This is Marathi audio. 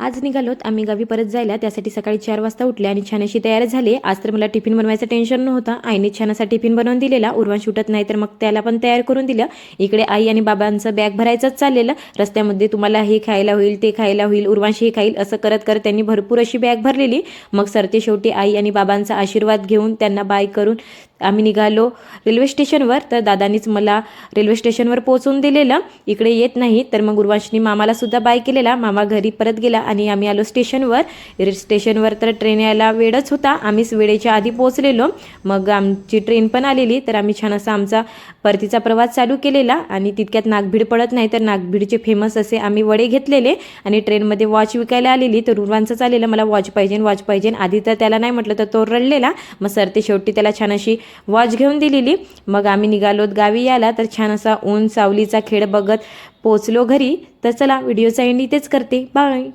आज निघालोत आम्ही गावी परत जायला। त्यासाठी सकाळी 4 वाजता उठले आणि छान अशी तयार झाले। आज तर मला टिफिन बनवायचं टेन्शन नव्हतं। आईने छान असा टिफिन बनवून दिलेला। उर्वांश उठत नाही तर मग त्याला पण तयार करून दिलं। इकडे आई आणि बाबांचं बॅग भरायचंच चाललेलं। रस्त्यामध्ये तुम्हाला हे खायला होईल, ते खायला होईल, उर्वांश हे खाईल असं करत करत त्यांनी भरपूर अशी बॅग भरलेली। मग सरते शेवटी आई आणि बाबांचा आशीर्वाद घेऊन त्यांना बाय करून आम्ही निघालो रेल्वे स्टेशनवर। तर दादानीच मला रेल्वे स्टेशनवर पोहोचून दिलेलं। इकडे येत नाही तर मग उर्वांशनी मामाला सुद्धा बाय केलेला। मामा घरी परत गेला आणि आम्ही आलो स्टेशनवर। स्टेशनवर तर ट्रेन यायला वेळच होता। आम्हीच वेळेच्या आधी पोहोचलेलो। मग आमची ट्रेन पण आलेली तर आम्ही छान असा आमचा परतीचा प्रवास चालू केलेला। आणि तितक्यात नागभीड पडत नाही तर नागभीडचे फेमस असे आम्ही वडे घेतलेले। आणि ट्रेनमध्ये वॉच विकायला आलेली तर उर्वांचं चाललेलं मला वॉच पाहिजे वॉच पाहिजे। आधी तर त्याला नाही म्हटलं तर तो रडलेला। मग सरते शेवटी त्याला छान अशी वॉच घेऊन दिलेली। मग आम्ही निघालोत गावी यायला। तर छान असा ऊन सावलीचा खेळ बघत पोचलो घरी। तर चला व्हिडिओचा एंड इथेच करते। बाय।